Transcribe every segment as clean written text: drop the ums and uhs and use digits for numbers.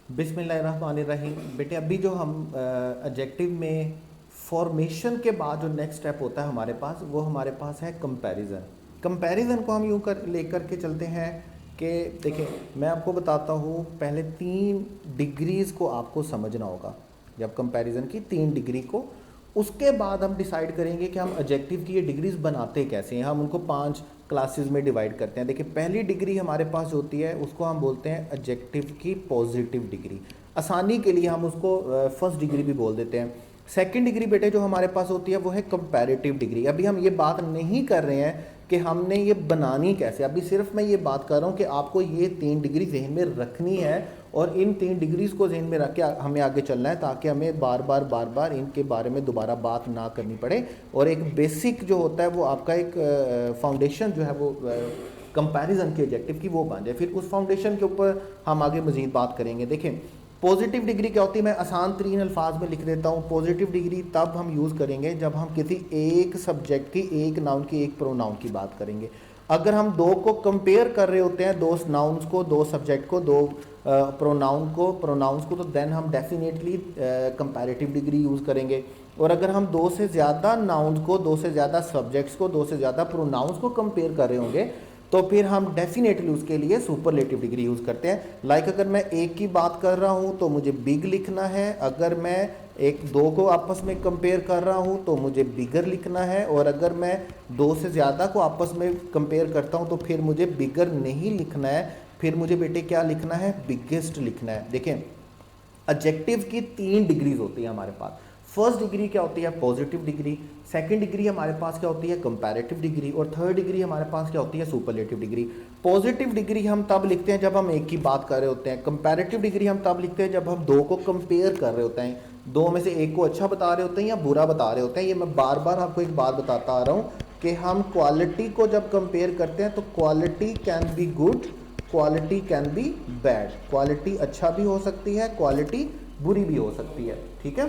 बिस्मिल्लाहिर्रहमानिर्रहीम। बेटे अभी जो हम एडजेक्टिव में फॉर्मेशन के बाद जो नेक्स्ट स्टेप होता है हमारे पास, वो हमारे पास है कंपैरिजन। कंपैरिजन को हम यूँ कर लेकर के चलते हैं कि देखिए मैं आपको बताता हूँ, पहले 3 डिग्रीज़ को आपको समझना होगा जब कंपैरिजन की 3 डिग्री को। उसके बाद हम डिसाइड करेंगे कि हम एडजेक्टिव की ये डिग्रीज बनाते कैसे हैं। हम उनको 5 क्लासेस में डिवाइड करते हैं। देखिए पहली डिग्री हमारे पास होती है, उसको हम बोलते हैं एडजेक्टिव की पॉजिटिव डिग्री। आसानी के लिए हम उसको फर्स्ट डिग्री भी बोल देते हैं। सेकंड डिग्री बेटे जो हमारे पास होती है वो है कंपैरेटिव डिग्री। अभी हम ये बात नहीं कर रहे हैं कि हमने ये बनानी कैसे, अभी सिर्फ मैं ये बात कर रहा हूँ कि आपको ये 3 डिग्री जहन में रखनी है और इन 3 डिग्रीज़ को जहन में रख के हमें आगे चलना है, ताकि हमें बार बार इनके बारे में दोबारा बात ना करनी पड़े। और एक बेसिक जो होता है वो आपका एक फाउंडेशन जो है वो कंपैरिजन के एडजेक्टिव की वो बन जाए। फिर उस फाउंडेशन के ऊपर हम आगे मज़ीद बात करेंगे। देखें पॉजिटिव डिग्री क्या होती है, मैं आसान तरीन अल्फाज में लिख देता हूँ। पॉजिटिव डिग्री तब हम यूज़ करेंगे जब हम किसी एक सब्जेक्ट की, एक नाउन की, एक प्रोनाउन की बात करेंगे। अगर हम दो को कंपेयर कर रहे होते हैं, 2 नाउन्स को, 2 सब्जेक्ट को, 2 प्रोनाउंस को, तो देन हम डेफिनेटली कंपैरेटिव डिग्री यूज़ करेंगे। और अगर हम 2 से ज़्यादा नाउन्स को, 2 से ज़्यादा सब्जेक्ट्स को, 2 से ज़्यादा प्रोनाउंस को कंपेयर कर रहे होंगे तो फिर हम डेफिनेटली उसके लिए सुपरलेटिव डिग्री यूज़ करते हैं। लाइक अगर मैं एक की बात कर रहा हूँ तो मुझे बिग लिखना है, अगर मैं 1-2 को आपस में कंपेयर कर रहा हूँ तो मुझे बिगर लिखना है, और अगर मैं 2 से ज़्यादा को आपस में कंपेयर करता हूँ तो फिर मुझे बिगर नहीं लिखना है, फिर मुझे बेटे क्या लिखना है, बिगेस्ट लिखना है। देखें एडजेक्टिव की 3 डिग्रीज होती है हमारे पास। फर्स्ट डिग्री क्या होती है, पॉजिटिव डिग्री। सेकंड डिग्री हमारे पास क्या होती है, कंपैरेटिव डिग्री। और थर्ड डिग्री हमारे पास क्या होती है, सुपरलेटिव डिग्री। पॉजिटिव डिग्री हम तब लिखते हैं जब हम एक की बात कर रहे होते हैं। कंपैरेटिव डिग्री हम तब लिखते हैं जब हम 2 को कंपेयर कर रहे होते हैं, 2 में से एक को अच्छा बता रहे होते हैं या बुरा बता रहे होते हैं। ये मैं बार बार आपको एक बात बताता आ रहा हूँ कि हम क्वालिटी को जब कंपेयर करते हैं तो quality can be good, quality can be bad. Quality अच्छा भी हो सकती है, क्वालिटी बुरी भी हो सकती है। ठीक है,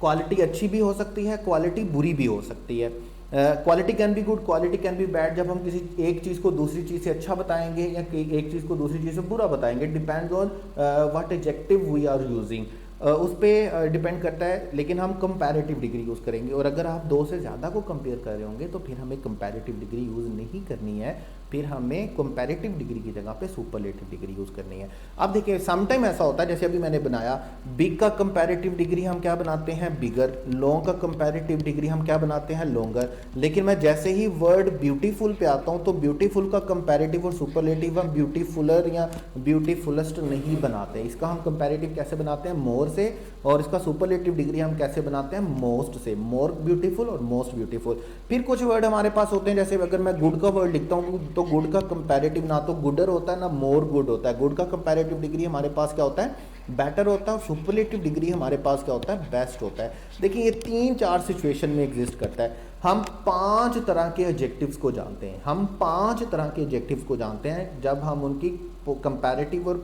क्वालिटी अच्छी भी हो सकती है, क्वालिटी बुरी भी हो सकती है। Quality can be good, quality can be bad जब हम किसी एक चीज़ को दूसरी चीज़ से अच्छा बताएंगे या एक चीज़ को दूसरी चीज़ से बुरा बताएंगे। Depends on what adjective we are using, उस पर डिपेंड करता है। लेकिन हम कंपैरेटिव डिग्री यूज़ करेंगे। और अगर आप 2 से ज़्यादा को कंपेयर कर रहे होंगे तो फिर हमें कंपैरेटिव डिग्री यूज़ नहीं करनी है, फिर हमें कंपैरेटिव डिग्री की जगह पे सुपरलेटिव डिग्री यूज़ करनी है। अब देखिए समटाइम ऐसा होता है, जैसे अभी मैंने बनाया बिग का कंपैरेटिव डिग्री हम क्या बनाते हैं, बिगर। लॉन्ग का कंपैरेटिव डिग्री हम क्या बनाते हैं, लॉन्गर। लेकिन मैं जैसे ही वर्ड ब्यूटीफुल पे आता हूँ तो ब्यूटीफुल का कंपैरेटिव और सुपरलेटिव हम ब्यूटीफुलर या ब्यूटीफुलेस्ट नहीं बनाते। इसका हम कंपैरेटिव कैसे बनाते हैं, मोर से, और इसका सुपरलेटिव डिग्री हम कैसे बनाते हैं, मोस्ट से। मोर ब्यूटीफुल और मोस्ट ब्यूटीफुल। फिर कुछ वर्ड हमारे पास होते हैं, जैसे अगर मैं गुड का वर्ड लिखता हूँ तो गुड का कंपैरेटिव ना तो गुडर होता है ना मोर गुड होता है। गुड का कंपैरेटिव डिग्री हमारे पास क्या होता है, बेटर होता है, और सुपरलेटिव डिग्री हमारे पास क्या होता है, बेस्ट होता है। देखिए ये 3-4 सिचुएशन में एग्जिस्ट करता है। हम 5 तरह के एडजेक्टिव्स को जानते हैं, हम 5 तरह के एडजेक्टिव्स को जानते हैं जब हम उनकी कंपैरेटिव और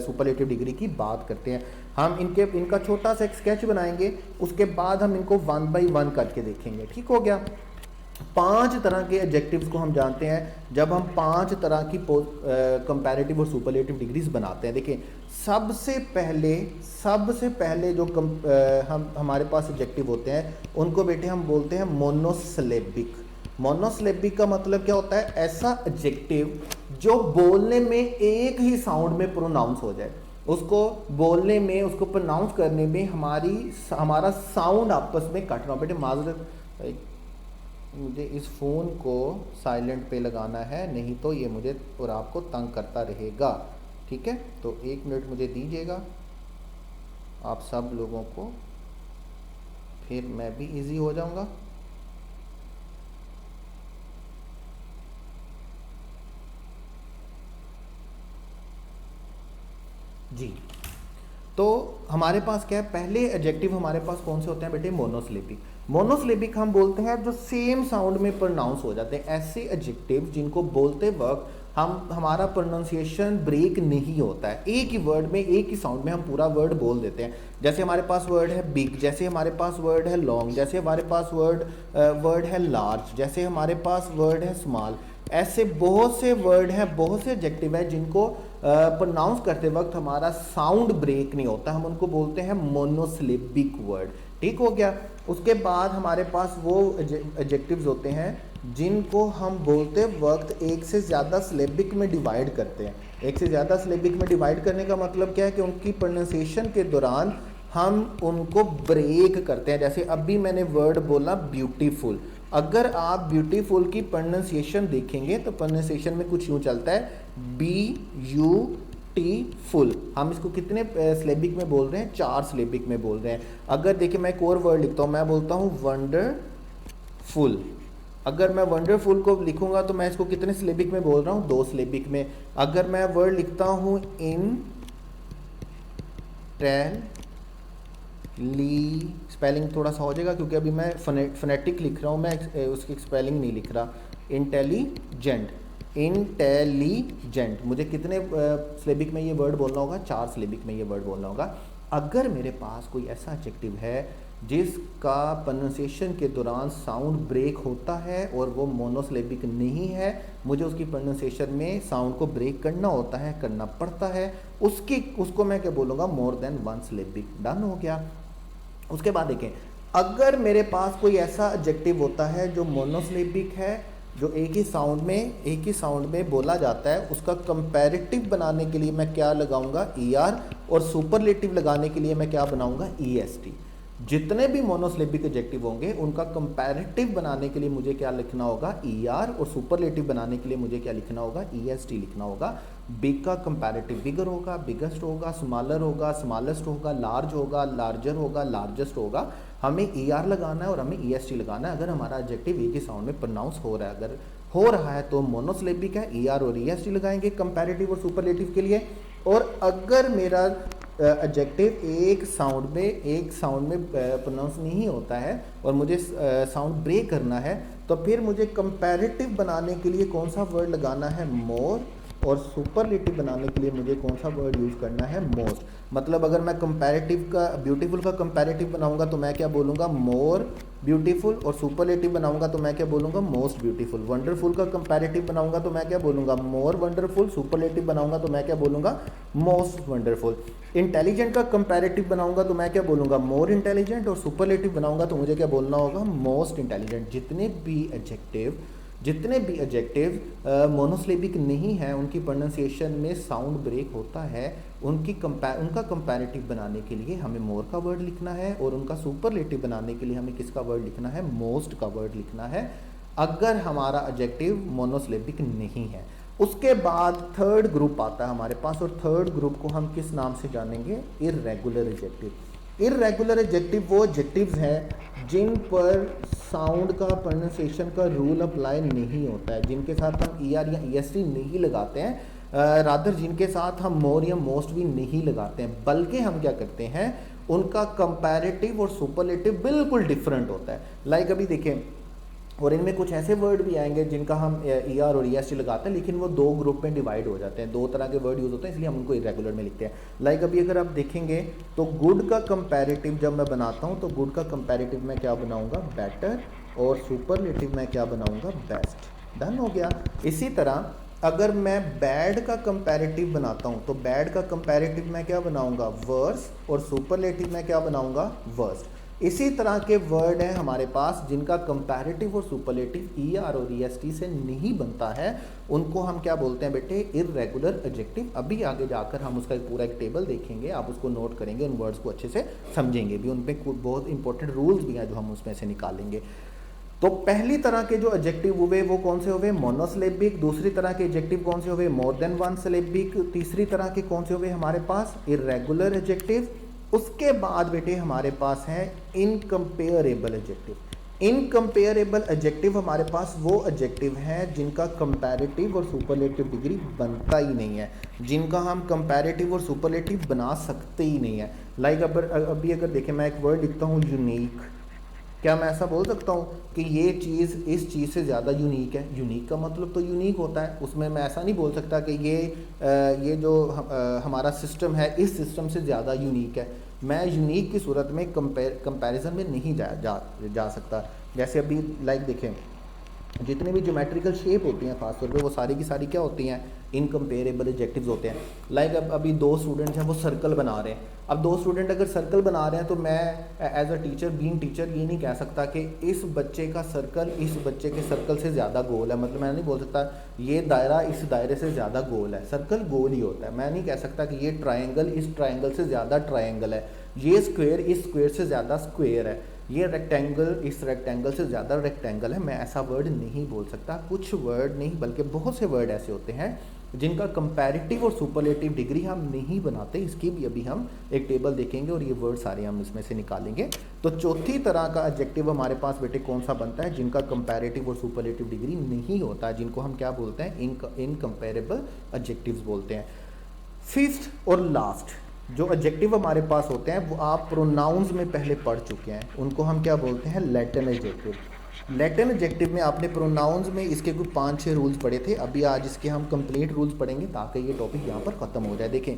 सुपरलेटिव डिग्री की बात करते हैं। हम इनका छोटा सा एक स्केच बनाएंगे, उसके बाद हम इनको 1 बाय 1 करके देखेंगे। ठीक हो गया। 5 तरह के एडजेक्टिव्स को हम जानते हैं जब हम 5 तरह की कंपैरेटिव और सुपरलेटिव डिग्रीज बनाते हैं। देखिए सबसे पहले जो हमारे पास एडजेक्टिव होते हैं उनको बेटे हम बोलते हैं मोनोसिलेबिक। मोनोसिलेबिक का मतलब क्या होता है, ऐसा एडजेक्टिव जो बोलने में एक ही साउंड में प्रोनाउंस हो जाए। उसको बोलने में, उसको प्रोनाउंस करने में हमारा साउंड आपस में कट रहा हो। बेटे माजरत, मुझे इस फ़ोन को साइलेंट पे लगाना है, नहीं तो ये मुझे और आपको तंग करता रहेगा। ठीक है, तो 1 मिनट मुझे दीजिएगा आप सब लोगों को, फिर मैं भी इजी हो जाऊंगा। जी, तो हमारे पास क्या है, पहले एडजेक्टिव हमारे पास कौन से होते हैं बेटे, मोनोसिलेबिक। मोनोसिलेबिक हम बोलते हैं जो सेम साउंड में प्रोनाउंस हो जाते हैं, ऐसे एडजेक्टिव जिनको बोलते वक्त हमारा प्रोनाउंसिएशन ब्रेक नहीं होता है, एक ही वर्ड में, एक ही साउंड में हम पूरा वर्ड बोल देते हैं। जैसे हमारे पास वर्ड है बिग, जैसे हमारे पास वर्ड है लॉन्ग, जैसे हमारे पास वर्ड है लार्ज, जैसे हमारे पास वर्ड है स्मॉल। ऐसे बहुत से वर्ड हैं, बहुत से एडजेक्टिव हैं जिनको प्रोनाउंस करते वक्त हमारा साउंड ब्रेक नहीं होता, हम उनको बोलते हैं मोनोसिलेबिक वर्ड। ठीक हो गया। उसके बाद हमारे पास वो एडजेक्टिव्स होते हैं जिनको हम बोलते वक्त एक से ज़्यादा सिलेबिक में डिवाइड करते हैं। एक से ज़्यादा सिलेबिक में डिवाइड करने का मतलब क्या है कि उनकी प्रोनाउंसिएशन के दौरान हम उनको ब्रेक करते हैं। जैसे अभी मैंने वर्ड बोला ब्यूटीफुल, अगर आप ब्यूटीफुल की प्रोनाउंसिएशन देखेंगे तो प्रोनाउंसिएशन में कुछ यूँ चलता है BUT फुल। हम इसको कितने सिलेबिक में बोल रहे हैं? 4 सिलेबिक में बोल रहे हैं। अगर देखिए मैं एक और वर्ड लिखता हूँ, मैं बोलता हूँ वंडरफुल। अगर मैं वंडरफुल को लिखूंगा तो मैं इसको कितने सिलेबिक में बोल रहा हूँ? 2 सिलेबिक में। अगर मैं वर्ड लिखता हूँ स्पेलिंग थोड़ा सा हो जाएगा क्योंकि अभी मैं फोनेटिक लिख रहा हूँ, मैं उसकी स्पेलिंग नहीं लिख रहा। इंटेलिजेंट मुझे कितने सिलेबिक में ये वर्ड बोलना होगा? 4 सिलेबिक में ये वर्ड बोलना होगा। अगर मेरे पास कोई ऐसा एडजेक्टिव है जिसका प्रोनाउंसिएशन के दौरान साउंड ब्रेक होता है और वो मोनोसिलेबिक नहीं है, मुझे उसकी प्रोनाउंसिएशन में साउंड को ब्रेक करना होता है, करना पड़ता है, उसको मैं क्या बोलूँगा? More than 1 syllabic. डन हो गया। उसके बाद देखें, अगर मेरे पास कोई ऐसा एडजेक्टिव होता है जो मोनोसिलेबिक है, जो एक ही साउंड में बोला जाता है, उसका कंपैरेटिव बनाने के लिए मैं क्या लगाऊंगा? ER, और सुपरलेटिव लगाने के लिए मैं क्या बनाऊंगा? EST। जितने भी मोनोसिलेबिक एडजेक्टिव होंगे उनका कंपैरेटिव बनाने के लिए मुझे क्या लिखना होगा? ER, और सुपरलेटिव बनाने के लिए मुझे क्या लिखना होगा? EST लिखना होगा। बिग का कंपैरेटिव बिगर होगा, बिगेस्ट होगा, स्मॉलर होगा, स्मॉलेस्ट होगा, लार्ज होगा, लार्जर होगा, लार्जेस्ट होगा। हमें ER लगाना है और हमें EST लगाना है अगर हमारा एडजेक्टिव एक ही साउंड में प्रोनाउंस हो रहा है। अगर हो रहा है तो मोनोसिलेबिक है, ER और EST लगाएंगे कंपैरेटिव और सुपरलेटिव के लिए। और अगर मेरा एडजेक्टिव एक साउंड में प्रोनाउंस नहीं होता है और मुझे साउंड ब्रेक करना है, तो फिर मुझे कंपैरेटिव बनाने के लिए कौन सा वर्ड लगाना है? मोर, और सुपरलेटिव बनाने के लिए मुझे कौन सा वर्ड यूज़ करना है? मोस्ट। मतलब अगर मैं ब्यूटीफुल का कंपैरेटिव बनाऊंगा तो मैं क्या बोलूँगा? मोर ब्यूटीफुल, और सुपरलेटिव बनाऊंगा तो मैं क्या बोलूँगा? Most beautiful. वंडरफुल का कंपैरेटिव बनाऊंगा तो मैं क्या बोलूँगा? मोर वंडरफुल। सुपरलेटिव बनाऊंगा तो मैं क्या बोलूँगा? Most wonderful. इंटेलिजेंट का कंपैरेटिव बनाऊंगा तो मैं क्या बोलूँगा? मोर इंटेलिजेंट, और सुपरलेटिव बनाऊंगा तो मुझे क्या बोलना होगा? Most intelligent. जितने भी एडजेक्टिव मोनोसिलेबिक नहीं है, उनकी प्रोनाउंसिएशन में साउंड ब्रेक होता है, उनका कंपैरेटिव बनाने के लिए हमें मोर का वर्ड लिखना है, और उनका सुपरलेटिव बनाने के लिए हमें किसका वर्ड लिखना है? मोस्ट का वर्ड लिखना है, अगर हमारा एडजेक्टिव मोनोसिलेबिक नहीं है। उसके बाद थर्ड ग्रुप आता है हमारे पास, और थर्ड ग्रुप को हम किस नाम से जानेंगे? Irregular adjective. इर्रेगुलर एडजेक्टिव वो एडजेक्टिव्स हैं जिन पर साउंड का प्रोनाउंसिएशन का रूल अप्लाई नहीं होता है, जिनके साथ हम ER या EST नहीं लगाते हैं, रादर जिनके साथ हम मोर या मोस्ट भी नहीं लगाते हैं, बल्कि हम क्या करते हैं? उनका कंपैरेटिव और सुपरलेटिव बिल्कुल डिफरेंट होता है। लाइक अभी देखें, और इनमें कुछ ऐसे वर्ड भी आएंगे जिनका हम ER और EST लगाते हैं, लेकिन वो 2 ग्रुप में डिवाइड हो जाते हैं। 2 तरह के वर्ड यूज़ होते हैं, इसलिए हम उनको इरेगुलर में लिखते हैं। लाइक अभी अगर आप देखेंगे तो गुड का कंपैरेटिव जब मैं बनाता हूँ तो गुड का कंपैरेटिव मैं क्या बनाऊँगा? बेटर, और सुपरलेटिव मैं क्या बनाऊँगा? बेस्ट। डन हो गया। इसी तरह अगर मैं बैड का कंपैरेटिव बनाता हूँ तो बैड का कंपैरेटिव मैं क्या बनाऊँगा? वर्स, और सुपरलेटिव मैं क्या बनाऊँगा? वर्स्ट। इसी तरह के वर्ड हैं हमारे पास जिनका कंपैरेटिव और सुपरलेटिव ER और EST से नहीं बनता है, उनको हम क्या बोलते हैं बेटे? Irregular adjective. अभी आगे जाकर हम उसका पूरा एक टेबल देखेंगे, आप उसको नोट करेंगे, उन वर्ड्स को अच्छे से समझेंगे भी, उन पर बहुत इंपॉर्टेंट रूल्स भी हैं जो हम उसमें से निकालेंगे। तो पहली तरह के जो एडजेक्टिव हुए वो कौन से हुए? मोनोसिलेबिक। दूसरी तरह के एडजेक्टिव कौन से हुए? More than 1 syllabic. तीसरी तरह के कौन से हुए हमारे पास? Irregular adjective. उसके बाद बेटे हमारे पास है इनकम्पेरेबल एडजेक्टिव। इनकम्पेरेबल एडजेक्टिव हमारे पास वो एडजेक्टिव हैं जिनका कंपैरेटिव और सुपरलेटिव डिग्री बनता ही नहीं है, जिनका हम कंपैरेटिव और सुपरलेटिव बना सकते ही नहीं है। लाइक अभी अगर देखें, मैं एक वर्ड लिखता हूँ यूनिक, क्या मैं ऐसा बोल सकता हूँ कि ये चीज़ इस चीज़ से ज़्यादा यूनिक है? यूनिक का मतलब तो यूनिक होता है, उसमें मैं ऐसा नहीं बोल सकता कि ये जो हमारा सिस्टम है इस सिस्टम से ज़्यादा यूनिक है। मैं यूनिक की सूरत में कंपैरिजन में नहीं जा सकता। जैसे अभी लाइक देखें, जितने भी ज्योमेट्रिकल शेप होती हैं खासतौर पे वो सारी की सारी क्या होती हैं? इनकम्पेरेबल एडजेक्टिव्स होते हैं। लाइक अब अभी दो स्टूडेंट्स हैं, वो सर्कल बना रहे हैं। अब दो स्टूडेंट अगर सर्कल बना रहे हैं तो मैं as a teacher, being teacher, ये नहीं कह सकता कि इस बच्चे का सर्कल इस बच्चे के सर्कल से ज़्यादा गोल है। मतलब मैं नहीं बोल सकता ये दायरा इस दायरे से ज़्यादा गोल है। सर्कल गोल ही होता है। मैं नहीं कह सकता कि ये ट्रायंगल इस ट्रायंगल से ज़्यादा ट्रायंगल है, ये स्क्वायर इस स्क्वायर से ज़्यादा स्क्वायर है, ये रेक्टेंगल इस रेक्टेंगल से ज़्यादा रेक्टेंगल है। मैं ऐसा वर्ड नहीं बोल सकता। कुछ वर्ड नहीं बल्कि बहुत से वर्ड ऐसे होते हैं जिनका कंपैरेटिव और सुपरलेटिव डिग्री हम नहीं बनाते। इसकी भी अभी हम एक टेबल देखेंगे और ये वर्ड सारे हम इसमें से निकालेंगे। तो चौथी तरह का एडजेक्टिव हमारे पास बेटे कौन सा बनता है, जिनका कंपैरेटिव और सुपरलेटिव डिग्री नहीं होता है, जिनको हम क्या बोलते हैं, इनकम्पेरेबल एडजेक्टिव्स बोलते हैं। फिफ्थ और लास्ट जो एडजेक्टिव हमारे पास होते हैं वो आप प्रोनाउंस में पहले पढ़ चुके हैं, उनको हम क्या बोलते हैं, लैटिन एडजेक्टिव। लैटिन एडजेक्टिव में आपने प्रोनाउंस में इसके कुछ 5-6 रूल्स पढ़े थे। अभी आज इसके हम कंप्लीट रूल्स पढ़ेंगे ताकि ये टॉपिक यहाँ पर ख़त्म हो जाए। देखें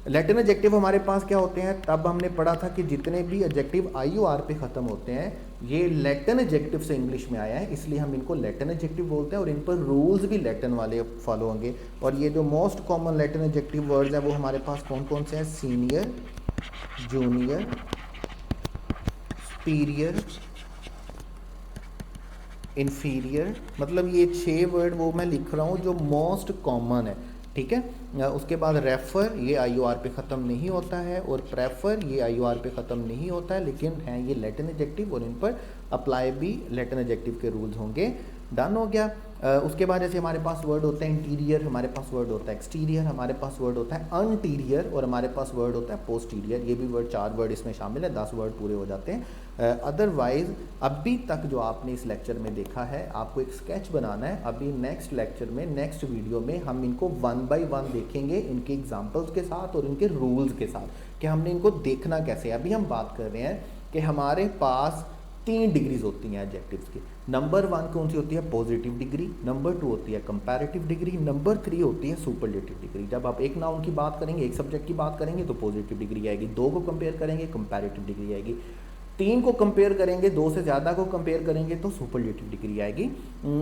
लैटिन एडजेक्टिव हमारे पास क्या होते हैं, तब हमने पढ़ा था कि जितने भी एडजेक्टिव IOR पे ख़त्म होते हैं ये लैटिन एडजेक्टिव से इंग्लिश में आया है, इसलिए हम इनको लैटिन एडजेक्टिव बोलते हैं और इन पर रूल्स भी लैटिन वाले फॉलो होंगे। और ये जो most common Latin adjective words हैं वो हमारे पास कौन कौन से हैं, सीनियर, जूनियर, सुपीरियर, इन्फीरियर। मतलब ये 6 वर्ड वो मैं लिख रहा हूँ जो मोस्ट कॉमन है, ठीक है। उसके बाद रेफर, ये IOR पे ख़त्म नहीं होता है, और प्रेफर ये IOR पे ख़त्म नहीं होता है, लेकिन हैं ये लैटिन एडजेक्टिव और इन पर अप्लाई भी लैटिन एडजेक्टिव के रूल्स होंगे। डन हो गया। उसके बाद जैसे हमारे पास वर्ड होता है इंटीरियर, हमारे पास वर्ड होता है एक्सटीरियर, हमारे पास वर्ड होता है अनटीरियर और हमारे पास वर्ड होता है पोस्टीरियर। ये भी वर्ड 4 वर्ड इसमें शामिल है, 10 वर्ड पूरे हो जाते हैं। अदरवाइज अभी तक जो आपने इस लेक्चर में देखा है, आपको एक स्केच बनाना है। अभी नेक्स्ट लेक्चर में, नेक्स्ट वीडियो में हम इनको 1 बाय 1 देखेंगे, इनके एग्जाम्पल्स के साथ और इनके रूल्स के साथ कि हमने इनको देखना कैसे है। अभी हम बात कर रहे हैं कि हमारे पास 3 डिग्रीज होती हैं एडजेक्टिव्स की। नंबर 1 कौन सी होती है, पॉजिटिव डिग्री। नंबर 2 होती है कंपैरेटिव डिग्री। नंबर 3 होती है सुपरलेटिव डिग्री। जब आप एक नाउन की बात करेंगे, एक सब्जेक्ट की बात करेंगे तो पॉजिटिव डिग्री आएगी, 2 को कंपेयर करेंगे कंपैरेटिव डिग्री आएगी, 3 को कंपेयर करेंगे, 2 से ज़्यादा को कंपेयर करेंगे तो सुपरलेटिव डिग्री आएगी।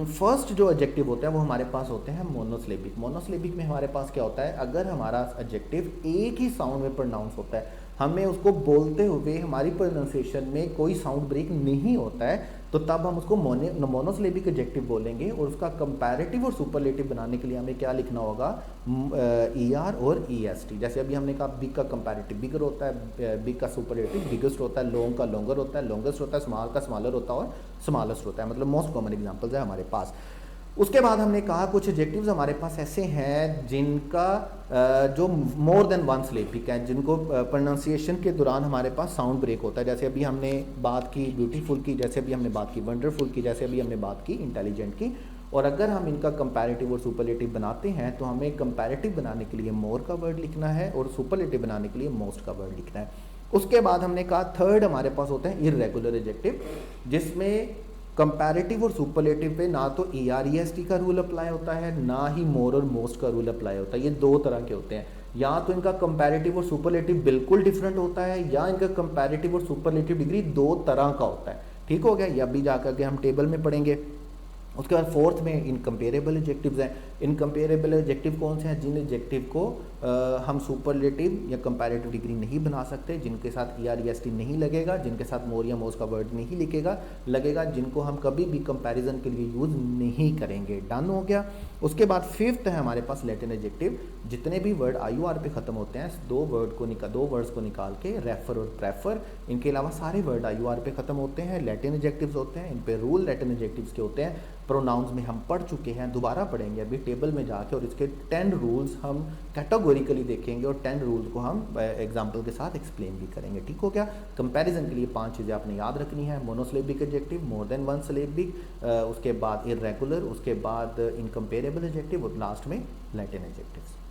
फर्स्ट जो एडजेक्टिव होता है वो हमारे पास होते हैं मोनोसिलेबिक। मोनोसिलेबिक में हमारे पास क्या होता है, अगर हमारा एडजेक्टिव एक ही साउंड में प्रोनाउंस होता है, हमें उसको बोलते हुए हमारी प्रोनाउंसिएशन में कोई साउंड ब्रेक नहीं होता है, तो तब हम उसको मोनोसिलेबिक एडजेक्टिव बोलेंगे। और उसका कंपैरेटिव और सुपरलेटिव बनाने के लिए हमें क्या लिखना होगा, ER और EST। जैसे अभी हमने कहा बिग का कंपैरेटिव बिगर होता है, बिग का सुपरलेटिव बिगेस्ट होता है, लॉन्ग का लॉन्गर होता है, लॉन्गेस्ट होता है, स्मॉल का स्मॉलर होता है और स्मॉलेस्ट होता है। मतलब मोस्ट कॉमन एग्जाम्पल्स है हमारे पास। उसके बाद हमने कहा कुछ एडजेक्टिव्स हमारे पास ऐसे हैं जिनका जो मोर देन 1 सिलेबिक है, जिनको प्रोनाउंसिएशन के दौरान हमारे पास साउंड ब्रेक होता है। जैसे अभी हमने बात की ब्यूटीफुल की, जैसे अभी हमने बात की वंडरफुल की, जैसे अभी हमने बात की इंटेलिजेंट की। और अगर हम इनका कंपैरेटिव और सुपरलेटिव बनाते हैं तो हमें कंपैरेटिव बनाने के लिए मोर का वर्ड लिखना है और सुपरलेटिव बनाने के लिए मोस्ट का वर्ड लिखना है। उसके बाद हमने कहा थर्ड हमारे पास होता है इर्रेगुलर एडजेक्टिव, जिसमें कंपैरेटिव और सुपरलेटिव पे ना तो ER-EST का रूल अप्लाई होता है, ना ही मोर और मोस्ट का रूल अप्लाई होता है। ये 2 तरह के होते हैं, या तो इनका कंपैरेटिव और सुपरलेटिव बिल्कुल डिफरेंट होता है, या इनका कंपैरेटिव और सुपरलेटिव डिग्री 2 तरह का होता है। ठीक हो गया, ये अभी जाकर के हम टेबल में पढ़ेंगे। उसके बाद फोर्थ में इनकम्पेरेबल एडजेक्टिव्स हैं। इनकम्पेरेबल एडजेक्टिव कौन से हैं, जिन एडजेक्टिव को हम सुपरलेटिव या कंपैरेटिव डिग्री नहीं बना सकते, जिनके साथ ER-EST नहीं लगेगा, जिनके साथ मोर या मोस्ट का वर्ड नहीं लगेगा, जिनको हम कभी भी कंपैरिजन के लिए यूज़ नहीं करेंगे। डन हो गया। उसके बाद फिफ्थ है हमारे पास लैटिन एडजेक्टिव। जितने भी वर्ड IOR पे ख़त्म होते हैं, 2 वर्ड्स को निकाल के रेफर और प्रेफर, इनके अलावा सारे वर्ड IOR पे ख़त्म होते हैं, लैटिन एडजेक्टिव्स होते हैं। इन पे रूल लैटिन एडजेक्टिव्स के होते हैं। प्रोनाउंस में हम पढ़ चुके हैं, दोबारा पढ़ेंगे अभी टेबल में जाके, और इसके 10 रूल्स हम कैटेगोरिकली देखेंगे और 10 रूल्स को हम एग्जांपल के साथ एक्सप्लेन भी करेंगे। ठीक हो गया। कंपैरिजन के लिए 5 चीज़ें आपने याद रखनी है, monosyllabic adjective, more than 1 syllabic, उसके बाद इर्रेगुलर, उसके बाद इनकम्पेरेबल एडजेक्टिव और लास्ट में लैटिन एडजेक्टिव्स।